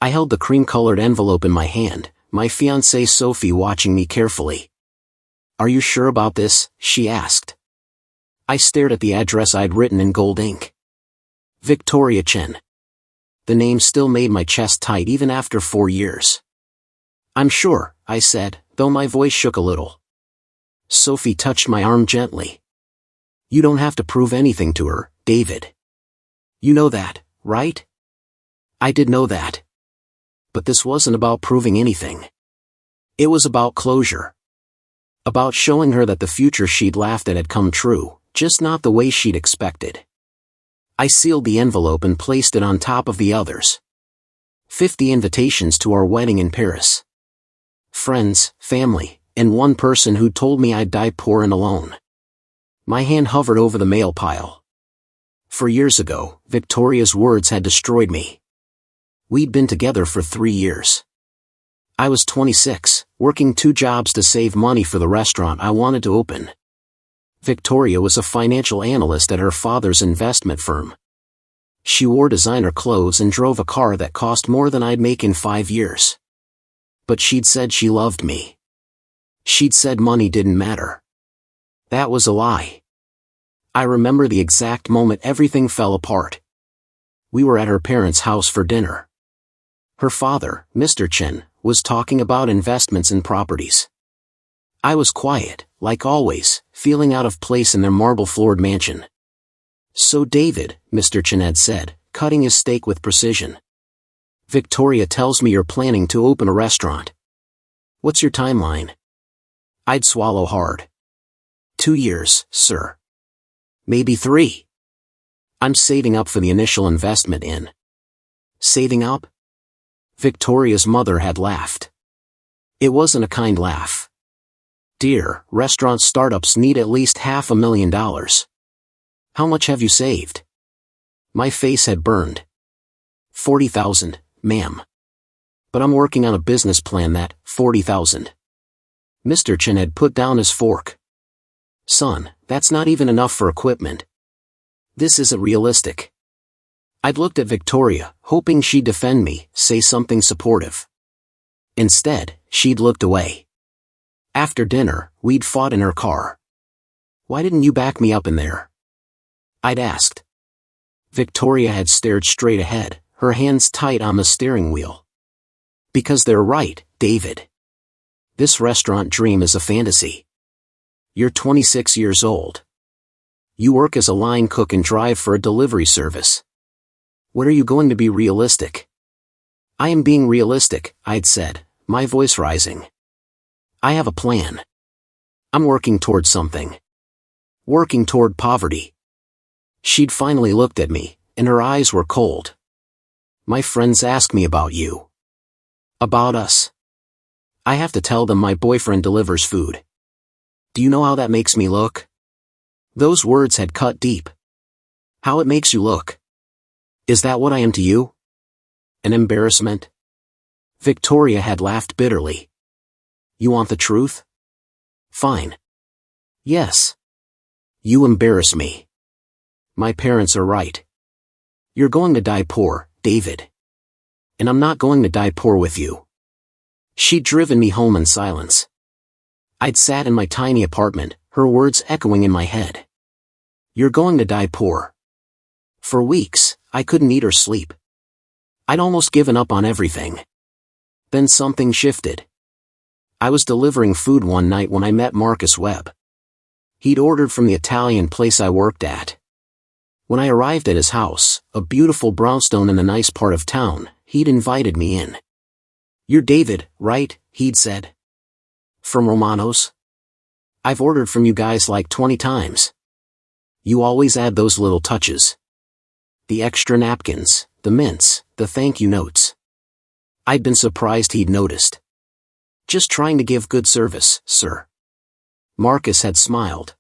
I held the cream-colored envelope in my hand, my fiancée Sophie watching me carefully. "Are you sure about this?" she asked. I stared at the address I'd written in gold ink. Victoria Chen. The name still made my chest tight even after 4 years. "I'm sure," I said, though my voice shook a little. Sophie touched my arm gently. "You don't have to prove anything to her, David. You know that, right?" I did know that. But this wasn't about proving anything. It was about closure. About showing her that the future she'd laughed at had come true, just not the way she'd expected. I sealed the envelope and placed it on top of the others. 50 invitations to our wedding in Paris. Friends, family, and one person who told me I'd die poor and alone. My hand hovered over the mail pile. For years ago, Victoria's words had destroyed me. We'd been together for 3 years. I was 26, working 2 jobs to save money for the restaurant I wanted to open. Victoria was a financial analyst at her father's investment firm. She wore designer clothes and drove a car that cost more than I'd make in 5 years. But she'd said she loved me. She'd said money didn't matter. That was a lie. I remember the exact moment everything fell apart. We were at her parents' house for dinner. Her father, Mr. Chen, was talking about investments in properties. I was quiet, like always, feeling out of place in their marble-floored mansion. "So David," Mr. Chen had said, cutting his steak with precision. "Victoria tells me you're planning to open a restaurant. What's your timeline?" I'd swallow hard. 2 years, sir. Maybe 3. I'm saving up for the initial investment in. Saving up? Victoria's mother had laughed. It wasn't a kind laugh. "Dear, restaurant startups need at least $500,000. How much have you saved?" My face had burned. 40,000, ma'am. But I'm working on a business plan that, 40,000. Mr. Chen had put down his fork. "Son, that's not even enough for equipment. This isn't realistic." I'd looked at Victoria, hoping she'd defend me, say something supportive. Instead, she'd looked away. After dinner, we'd fought in her car. "Why didn't you back me up in there?" I'd asked. Victoria had stared straight ahead, her hands tight on the steering wheel. "Because they're right, David. This restaurant dream is a fantasy. You're 26 years old. You work as a line cook and drive for a delivery service. When are you going to be realistic?" "I am being realistic," I'd said, my voice rising. "I have a plan. I'm working toward something. Working toward poverty." She'd finally looked at me, and her eyes were cold. "My friends ask me about you. About us. I have to tell them my boyfriend delivers food. Do you know how that makes me look?" Those words had cut deep. "How it makes you look? Is that what I am to you? An embarrassment?" Victoria had laughed bitterly. "You want the truth? Fine. Yes. You embarrass me. My parents are right. You're going to die poor, David. And I'm not going to die poor with you." She'd driven me home in silence. I'd sat in my tiny apartment, her words echoing in my head. "You're going to die poor." For weeks, I couldn't eat or sleep. I'd almost given up on everything. Then something shifted. I was delivering food one night when I met Marcus Webb. He'd ordered from the Italian place I worked at. When I arrived at his house, a beautiful brownstone in a nice part of town, he'd invited me in. "You're David, right?" he'd said. "From Romano's? I've ordered from you guys like 20 times. You always add those little touches. The extra napkins, the mints, the thank you notes." I'd been surprised he'd noticed. "Just trying to give good service, sir." Marcus had smiled.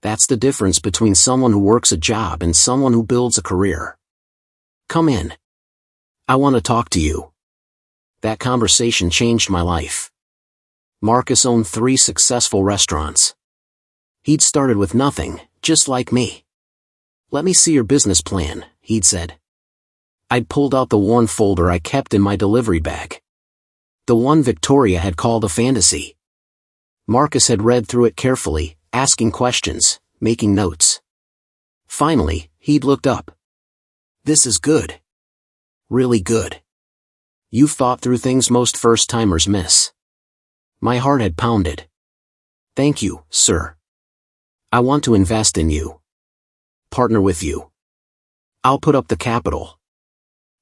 "That's the difference between someone who works a job and someone who builds a career. Come in. I want to talk to you." That conversation changed my life. Marcus owned 3 successful restaurants. He'd started with nothing, just like me. "Let me see your business plan," he'd said. I'd pulled out the worn folder I kept in my delivery bag. The one Victoria had called a fantasy. Marcus had read through it carefully, asking questions, making notes. Finally, he'd looked up. "This is good. Really good. You've thought through things most first-timers miss." My heart had pounded. "Thank you, sir. I want to invest in you. Partner with you. I'll put up the capital.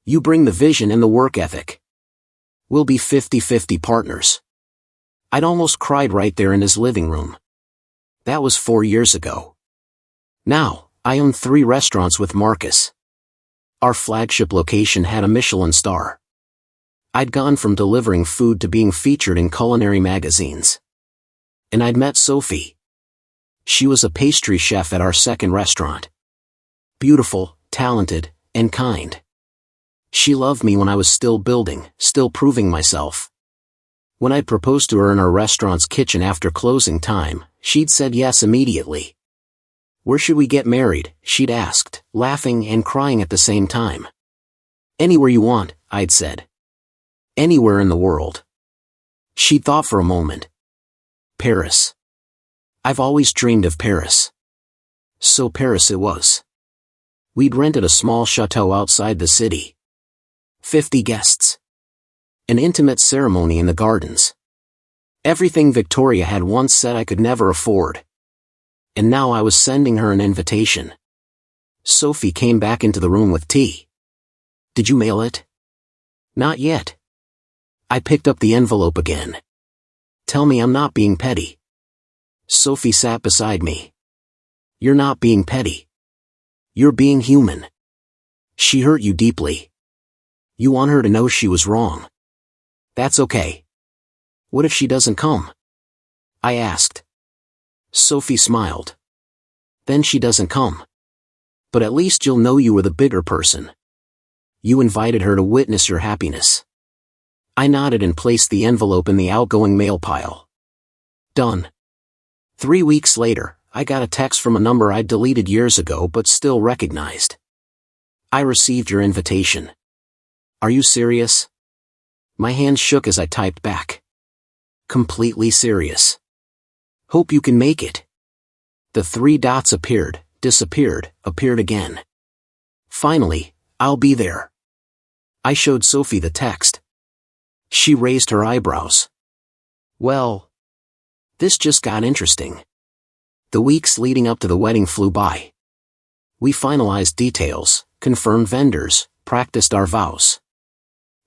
You bring the vision and the work ethic. We'll be 50-50 partners." I'd almost cried right there in his living room. That was 4 years ago. Now, I own 3 restaurants with Marcus. Our flagship location had a Michelin star. I'd gone from delivering food to being featured in culinary magazines. And I'd met Sophie. She was a pastry chef at our second restaurant. Beautiful, talented, and kind. She loved me when I was still building, still proving myself. When I'd proposed to her in our restaurant's kitchen after closing time, she'd said yes immediately. "Where should we get married?" she'd asked, laughing and crying at the same time. "Anywhere you want," I'd said. "Anywhere in the world." She'd thought for a moment. "Paris. I've always dreamed of Paris." So Paris it was. We'd rented a small chateau outside the city. 50 guests. An intimate ceremony in the gardens. Everything Victoria had once said I could never afford. And now I was sending her an invitation. Sophie came back into the room with tea. "Did you mail it?" "Not yet." I picked up the envelope again. "Tell me I'm not being petty." Sophie sat beside me. "You're not being petty. You're being human. She hurt you deeply. You want her to know she was wrong. That's okay. What if she doesn't come?" I asked. Sophie smiled. "Then she doesn't come. But at least you'll know you were the bigger person. You invited her to witness your happiness." I nodded and placed the envelope in the outgoing mail pile. Done. 3 weeks later, I got a text from a number I'd deleted years ago but still recognized. "I received your invitation. Are you serious?" My hand shook as I typed back. "Completely serious. Hope you can make it." The 3 dots appeared, disappeared, appeared again. Finally, "I'll be there." I showed Sophie the text. She raised her eyebrows. "Well, this just got interesting." The weeks leading up to the wedding flew by. We finalized details, confirmed vendors, practiced our vows.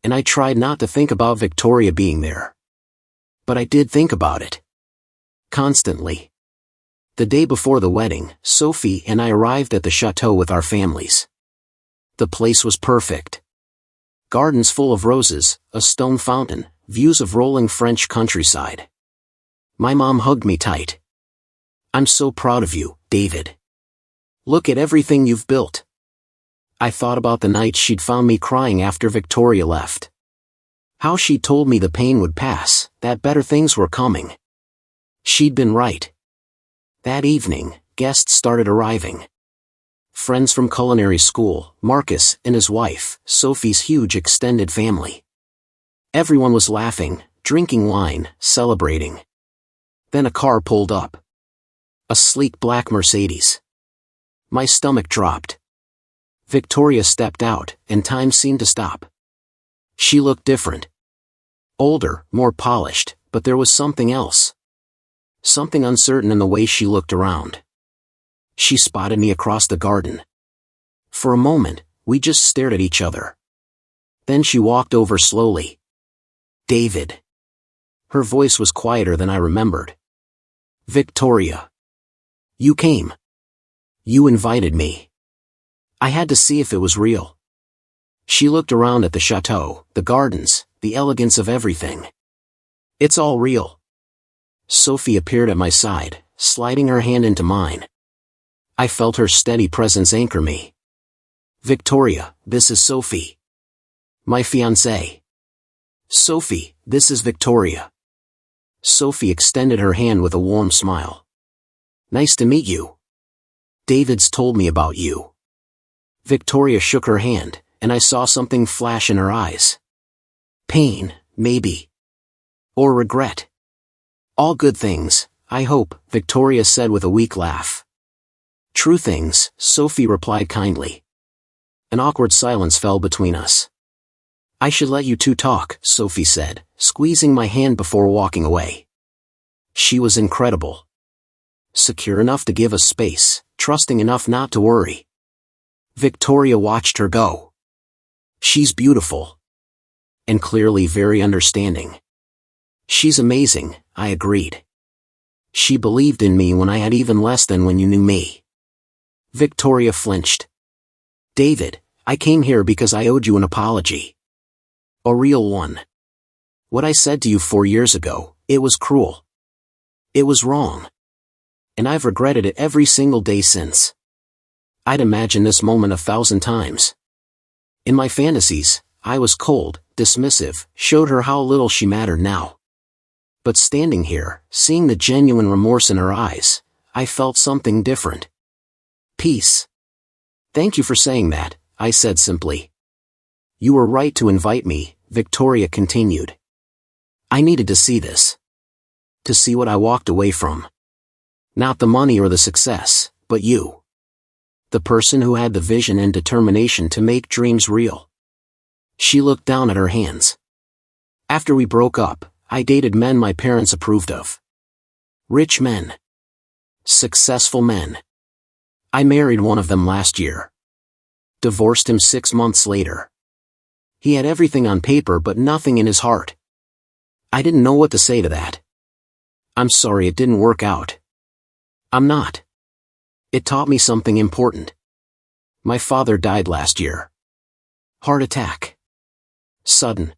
And I tried not to think about Victoria being there. But I did think about it. Constantly. The day before the wedding, Sophie and I arrived at the chateau with our families. The place was perfect. Gardens full of roses, a stone fountain, views of rolling French countryside. My mom hugged me tight. "I'm so proud of you, David. Look at everything you've built." I thought about the night she'd found me crying after Victoria left. How she told me the pain would pass, that better things were coming. She'd been right. That evening, guests started arriving. Friends from culinary school, Marcus and his wife, Sophie's huge extended family. Everyone was laughing, drinking wine, celebrating. Then a car pulled up. A sleek black Mercedes. My stomach dropped. Victoria stepped out, and time seemed to stop. She looked different. Older, more polished, but there was something else. Something uncertain in the way she looked around. She spotted me across the garden. For a moment, we just stared at each other. Then she walked over slowly. "David." Her voice was quieter than I remembered. "Victoria. You came. You invited me. I had to see if it was real." She looked around at the chateau, the gardens, the elegance of everything. "It's all real." Sophie appeared at my side, sliding her hand into mine. I felt her steady presence anchor me. "Victoria, this is Sophie. My fiancée." "Sophie, this is Victoria." Sophie extended her hand with a warm smile. "Nice to meet you. David's told me about you." Victoria shook her hand, and I saw something flash in her eyes. Pain, maybe. Or regret. All good things, I hope, Victoria said with a weak laugh. True things, Sophie replied kindly. An awkward silence fell between us. I should let you two talk, Sophie said, squeezing my hand before walking away. She was incredible. Secure enough to give us space, trusting enough not to worry. Victoria watched her go. She's beautiful. And clearly very understanding. She's amazing, I agreed. She believed in me when I had even less than when you knew me. Victoria flinched. David, I came here because I owed you an apology. A real one. What I said to you 4 years ago, it was cruel. It was wrong. And I've regretted it every single day since. I'd imagined this moment 1,000 times. In my fantasies, I was cold, dismissive, showed her how little she mattered now. But standing here, seeing the genuine remorse in her eyes, I felt something different. Peace. Thank you for saying that, I said simply. You were right to invite me, Victoria continued. I needed to see this. To see what I walked away from. Not the money or the success, but you. The person who had the vision and determination to make dreams real. She looked down at her hands. After we broke up, I dated men my parents approved of. Rich men. Successful men. I married one of them last year. Divorced him 6 months later. He had everything on paper but nothing in his heart. I didn't know what to say to that. I'm sorry it didn't work out. I'm not. It taught me something important. My father died last year. Heart attack. Sudden.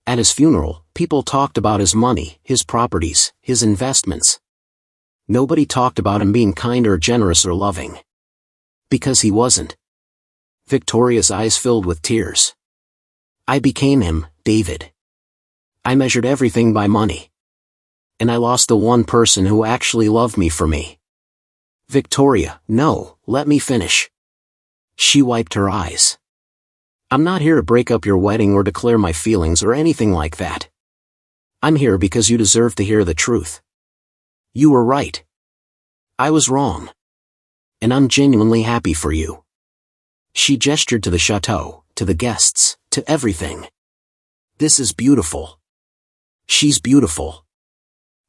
At his funeral, people talked about his money, his properties, his investments. Nobody talked about him being kind or generous or loving. Because he wasn't. Victoria's eyes filled with tears. I became him, David. I measured everything by money. And I lost the one person who actually loved me for me. Victoria, no, let me finish. She wiped her eyes. I'm not here to break up your wedding or declare my feelings or anything like that. I'm here because you deserve to hear the truth. You were right. I was wrong. And I'm genuinely happy for you. She gestured to the chateau, to the guests, to everything. This is beautiful. She's beautiful.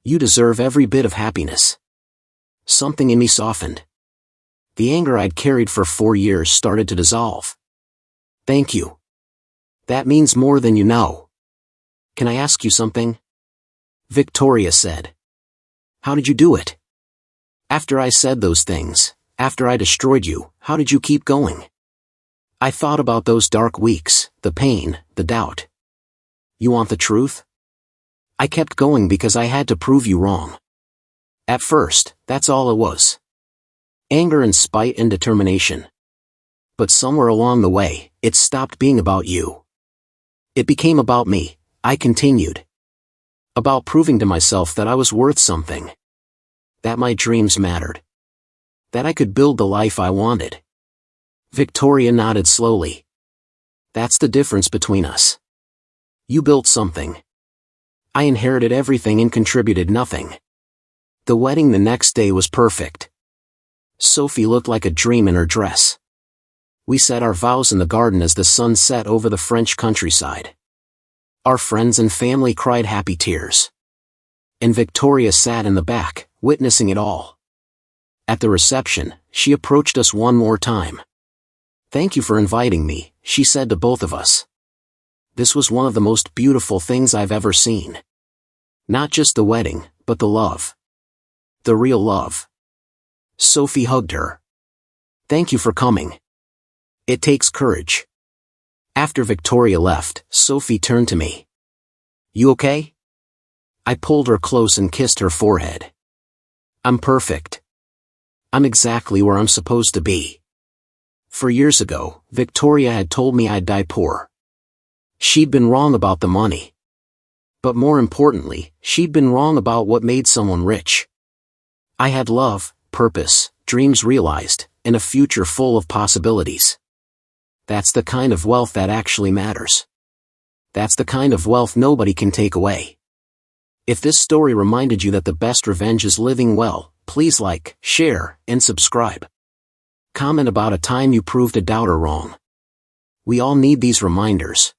You deserve every bit of happiness. Something in me softened. The anger I'd carried for 4 years started to dissolve. Thank you. That means more than you know. Can I ask you something? Victoria said. How did you do it? After I said those things, after I destroyed you, how did you keep going? I thought about those dark weeks, the pain, the doubt. You want the truth? I kept going because I had to prove you wrong. At first, that's all it was. Anger and spite and determination. But somewhere along the way, it stopped being about you. It became about me, I continued. About proving to myself that I was worth something. That my dreams mattered. That I could build the life I wanted. Victoria nodded slowly. That's the difference between us. You built something. I inherited everything and contributed nothing. The wedding the next day was perfect. Sophie looked like a dream in her dress. We said our vows in the garden as the sun set over the French countryside. Our friends and family cried happy tears. And Victoria sat in the back, witnessing it all. At the reception, she approached us one more time. Thank you for inviting me, she said to both of us. This was one of the most beautiful things I've ever seen. Not just the wedding, but the love. The real love. Sophie hugged her. Thank you for coming. It takes courage. After Victoria left, Sophie turned to me. You okay? I pulled her close and kissed her forehead. I'm perfect. I'm exactly where I'm supposed to be. 4 years ago, Victoria had told me I'd die poor. She'd been wrong about the money. But more importantly, she'd been wrong about what made someone rich. I had love, purpose, dreams realized, and a future full of possibilities. That's the kind of wealth that actually matters. That's the kind of wealth nobody can take away. If this story reminded you that the best revenge is living well, please like, share, and subscribe. Comment about a time you proved a doubter wrong. We all need these reminders.